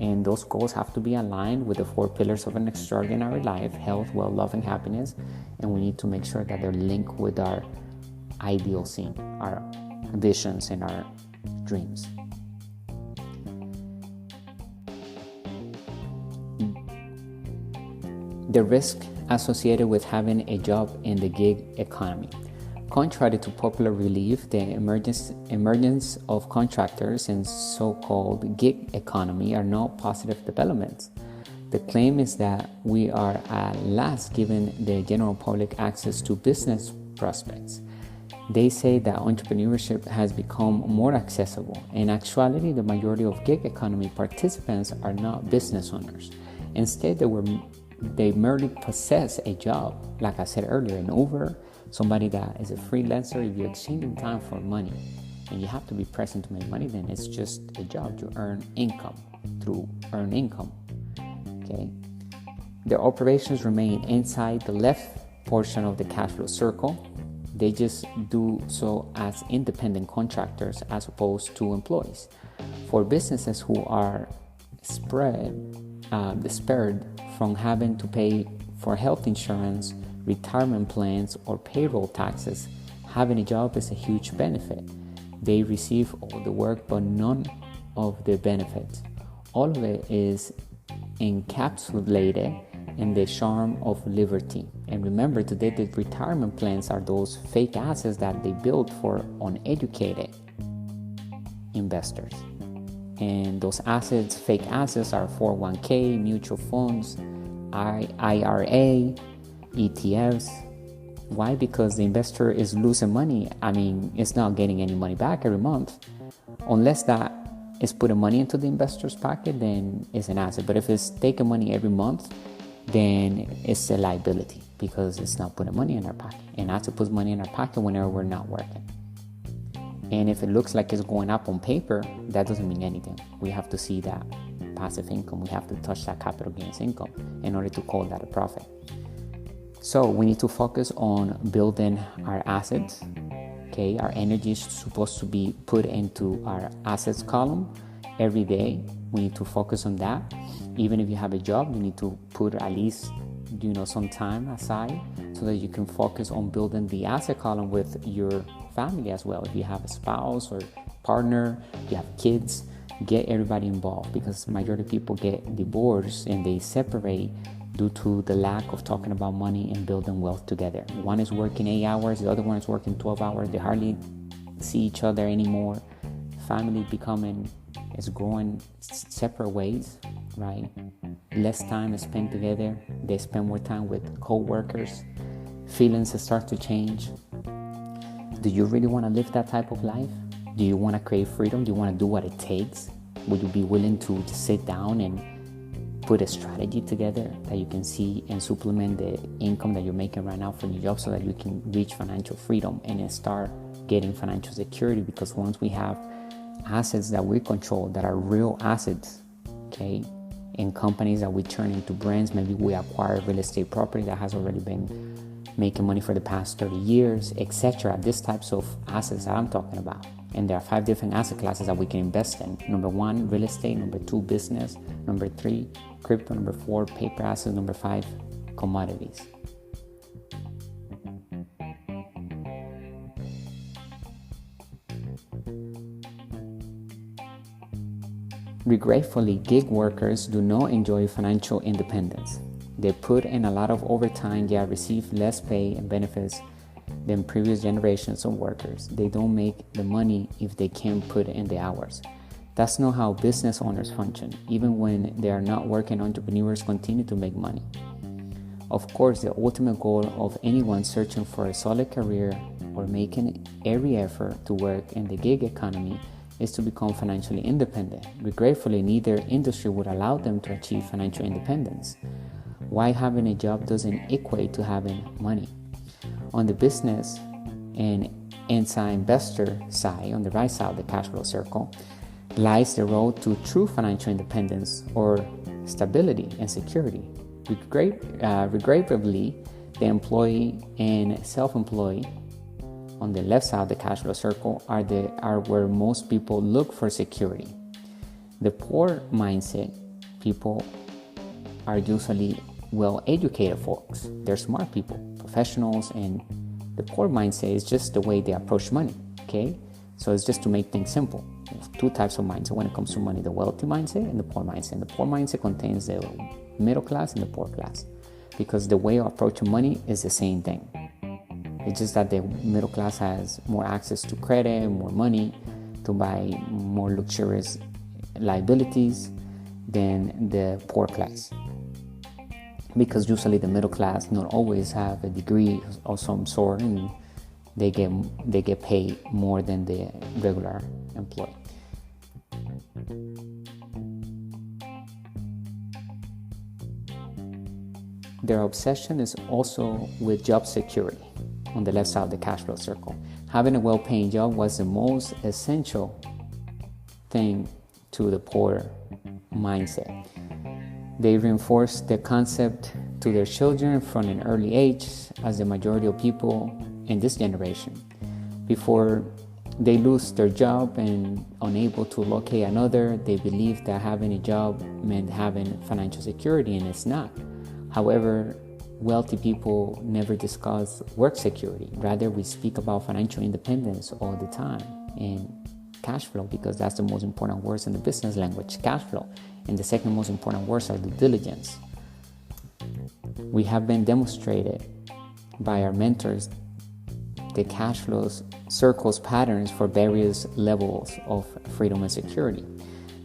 And those goals have to be aligned with the 4 pillars of an extraordinary life: health, wealth, love, and happiness. And we need to make sure that they're linked with our ideal scene, our visions, and our dreams. The risk associated with having a job in the gig economy. Contrary to popular belief, the emergence of contractors and so-called gig economy are not positive developments. The claim is that we are at last giving the general public access to business prospects. They say that entrepreneurship has become more accessible. In actuality, the majority of gig economy participants are not business owners. Instead, they merely possess a job. Like I said earlier, an Uber, somebody that is a freelancer. If you're exchanging time for money and you have to be present to make money, then it's just a job. You earn income through earn income. Okay. Their operations remain inside the left portion of the cash flow circle. They just do so as independent contractors as opposed to employees. For businesses who are spared from having to pay for health insurance, retirement plans, or payroll taxes, having a job is a huge benefit. They receive all the work but none of the benefits. All of it is encapsulated in the charm of liberty. And remember, today the retirement plans are those fake assets that they build for uneducated investors. And those assets, fake assets, are 401k, mutual funds, IRA, ETFs. Why? Because the investor is losing money. It's not getting any money back every month. Unless that is putting money into the investor's pocket, then it's an asset. But if it's taking money every month, then it's a liability, because it's not putting money in our pocket. And asset puts money in our pocket whenever we're not working. And if it looks like it's going up on paper, that doesn't mean anything. We have to see that passive income. We have to touch that capital gains income in order to call that a profit. So we need to focus on building our assets. Okay, our energy is supposed to be put into our assets column every day. We need to focus on that. Even if you have a job, you need to put at least some time aside so that you can focus on building the asset column with your family as well. If you have a spouse or partner, you have kids, get everybody involved, because the majority of people get divorced and they separate due to the lack of talking about money and building wealth together. One is working 8 hours, the other one is working 12 hours. They hardly see each other anymore. Family is growing separate ways, right? Less time is spent together. They spend more time with co-workers. Feelings start to change. Do you really want to live that type of life? Do you want to create freedom? Do you want to do what it takes? Would you be willing to just sit down and put a strategy together that you can see and supplement the income that you're making right now from your job so that you can reach financial freedom and then start getting financial security. Because once we have assets that we control that are real assets, okay, in companies that we turn into brands, maybe we acquire real estate property that has already been making money for the past 30 years, etc. These types of assets that I'm talking about. And there are 5 different asset classes that we can invest in. Number 1, real estate. Number 2, business. Number 3, crypto. Number 4, paper assets. Number 5, commodities. Regretfully, gig workers do not enjoy financial independence. They put in a lot of overtime, yet receive less pay and benefits than previous generations of workers. They don't make the money if they can't put in the hours. That's not how business owners function. Even when they are not working, entrepreneurs continue to make money. Of course, the ultimate goal of anyone searching for a solid career or making every effort to work in the gig economy is to become financially independent. Regretfully, neither industry would allow them to achieve financial independence. Why having a job doesn't equate to having money. On the business and investor side, on the right side of the cash flow circle, lies the road to true financial independence or stability and security. Regrettably, the employee and self-employed on the left side of the cash flow circle are where most people look for security. The poor mindset people are usually well-educated folks. They're smart people, professionals, and the poor mindset is just the way they approach money, okay? So it's just to make things simple. There's 2 types of mindset when it comes to money, the wealthy mindset and the poor mindset. And the poor mindset contains the middle class and the poor class because the way of approaching money is the same thing. It's just that the middle class has more access to credit, more money to buy more luxurious liabilities than the poor class. Because usually the middle class not always have a degree of some sort and they get paid more than the regular employee. Their obsession is also with job security on the left side of the cash flow circle. Having a well-paying job was the most essential thing to the poor mindset. They reinforce the concept to their children from an early age, as the majority of people in this generation. Before they lose their job and unable to locate another, they believe that having a job meant having financial security, and it's not. However, wealthy people never discuss work security. Rather, we speak about financial independence all the time and cash flow, because that's the most important words in the business language, cash flow. And the second most important words are due diligence. We have been demonstrated by our mentors the cash flows circles patterns for various levels of freedom and security.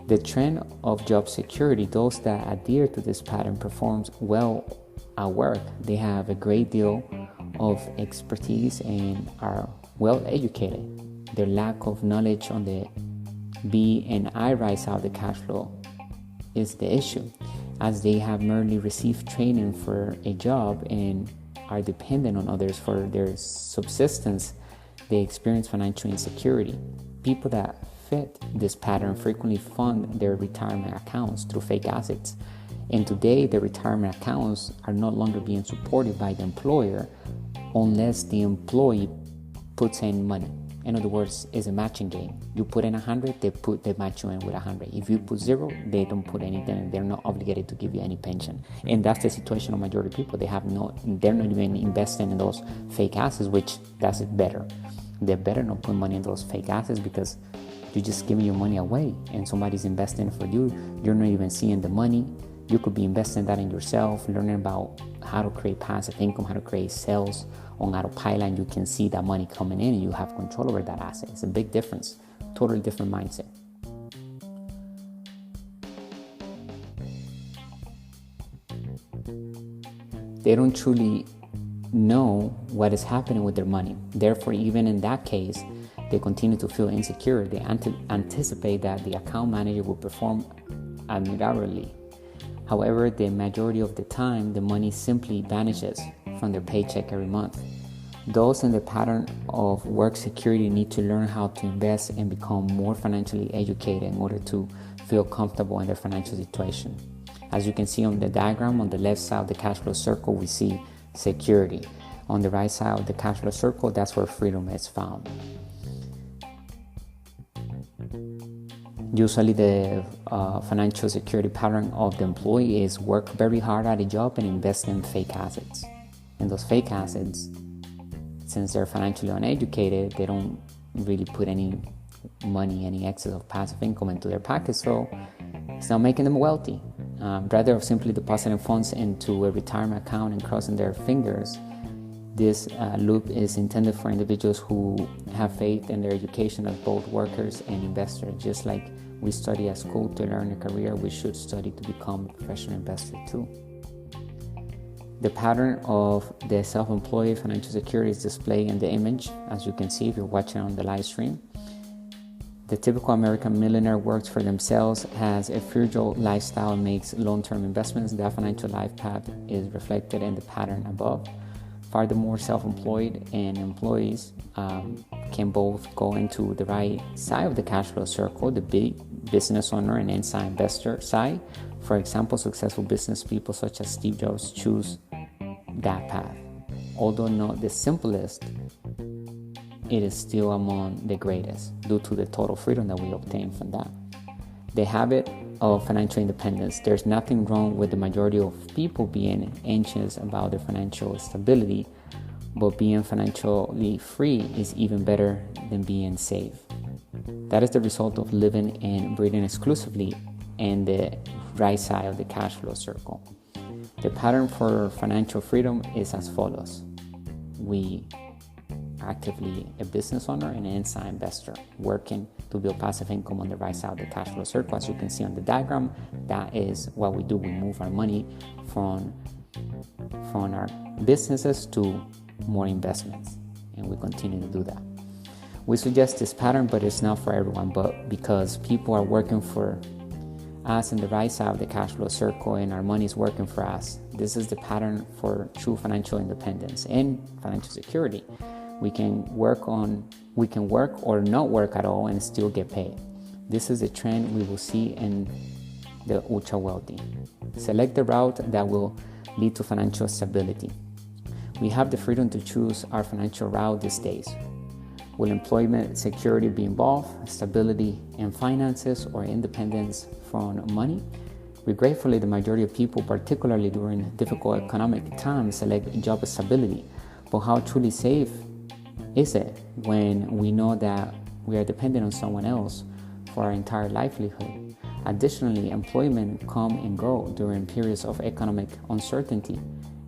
The trend of job security, those that adhere to this pattern performs well at work. They have a great deal of expertise and are well educated. Their lack of knowledge on the B and I right side of the cash flow is the issue, as they have merely received training for a job and are dependent on others for their subsistence. They experience financial insecurity. People that fit this pattern frequently fund their retirement accounts through fake assets. And today, the retirement accounts are no longer being supported by the employer unless the employee puts in money. In other words, it's a matching game. You put in 100, they match you in with 100. If you put 0, they don't put anything. They're not obligated to give you any pension. And that's the situation of majority of people. They're not even investing in those fake assets, which that's better. They're better not put money in those fake assets, because you're just giving your money away and somebody's investing for you. You're not even seeing the money. You could be investing that in yourself, learning about how to create passive income, how to create sales on autopilot, and you can see that money coming in and you have control over that asset. It's a big difference, totally different mindset. They don't truly know what is happening with their money. Therefore, even in that case, they continue to feel insecure. They anticipate that the account manager will perform admirably. However, the majority of the time, the money simply vanishes from their paycheck every month. Those in the pattern of work security need to learn how to invest and become more financially educated in order to feel comfortable in their financial situation. As you can see on the diagram, on the left side of the cash flow circle, we see security. On the right side of the cash flow circle, that's where freedom is found. Usually the financial security pattern of the employee is work very hard at a job and invest in fake assets. And those fake assets, since they're financially uneducated, they don't really put any money, any excess of passive income into their pocket, so it's not making them wealthy. Rather simply depositing funds into a retirement account and crossing their fingers, this loop is intended for individuals who have faith in their education as both workers and investors. Just like we study at school to learn a career, we should study to become a professional investor too. The pattern of the self-employed financial security is displayed in the image, as you can see if you're watching on the live stream. The typical American millionaire works for themselves, has a frugal lifestyle, and makes long-term investments. That financial life path is reflected in the pattern above. Furthermore, self-employed and employees can both go into the right side of the cash flow circle, the big business owner and inside investor side. For example, successful business people such as Steve Jobs choose that path. Although not the simplest, it is still among the greatest due to the total freedom that we obtain from that. The habit of financial independence. There's nothing wrong with the majority of people being anxious about their financial stability, but being financially free is even better than being safe. That is the result of living and breathing exclusively in the right side of the cash flow circle. The pattern for financial freedom is as follows. We actively a business owner and an inside investor working to build passive income on the right side of the cash flow circle. As you can see on the diagram, that is what we do. We move our money from our businesses to more investments, and we continue to do that. We suggest this pattern, but it's not for everyone, but because people are working for us in the right side of the cash flow circle and our money is working for us. This is the pattern for true financial independence and financial security. We can work or not work at all and still get paid. This is a trend we will see in the ultra wealthy. Select the route that will lead to financial stability. We have the freedom to choose our financial route these days. Will employment security be involved, stability in finances, or independence from money? Regretfully, the majority of people, particularly during difficult economic times, select job stability. But how truly safe is it when we know that we are dependent on someone else for our entire livelihood? Additionally, employment come and go during periods of economic uncertainty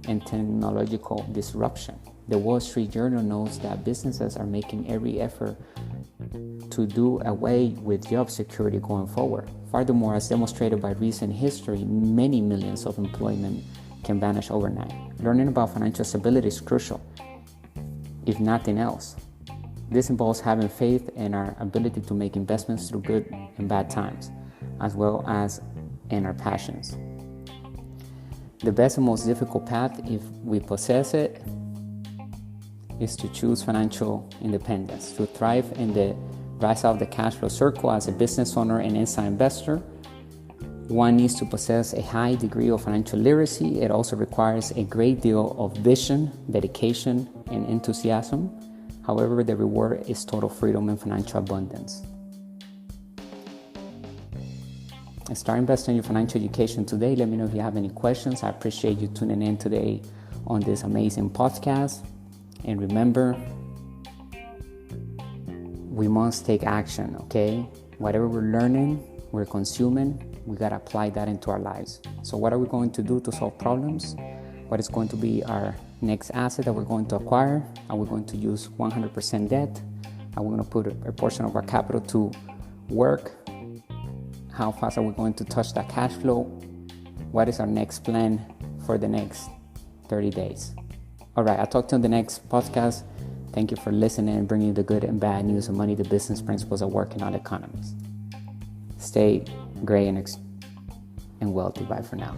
and technological disruption. The Wall Street Journal notes that businesses are making every effort to do away with job security going forward. Furthermore, as demonstrated by recent history, many millions of employment can vanish overnight. Learning about financial stability is crucial, if nothing else. This involves having faith in our ability to make investments through good and bad times, as well as in our passions. The best and most difficult path, if we possess it, is to choose financial independence. To thrive in the rise of the cash flow circle as a business owner and inside investor, one needs to possess a high degree of financial literacy. It also requires a great deal of vision, dedication, and enthusiasm. However, the reward is total freedom and financial abundance. Start investing in your financial education today. Let me know if you have any questions. I appreciate you tuning in today on this amazing podcast. And remember, we must take action, okay? Whatever we're learning, we're consuming, we got to apply that into our lives. So what are we going to do to solve problems? What is going to be our next asset that we're going to acquire? Are we going to use 100% debt? Are we going to put a portion of our capital to work? How fast are we going to touch that cash flow? What is our next plan for the next 30 days? All right, I'll talk to you in the next podcast. Thank you for listening and bringing you the good and bad news of money, the business principles of working on economies. Stay great and and wealthy. Bye for now.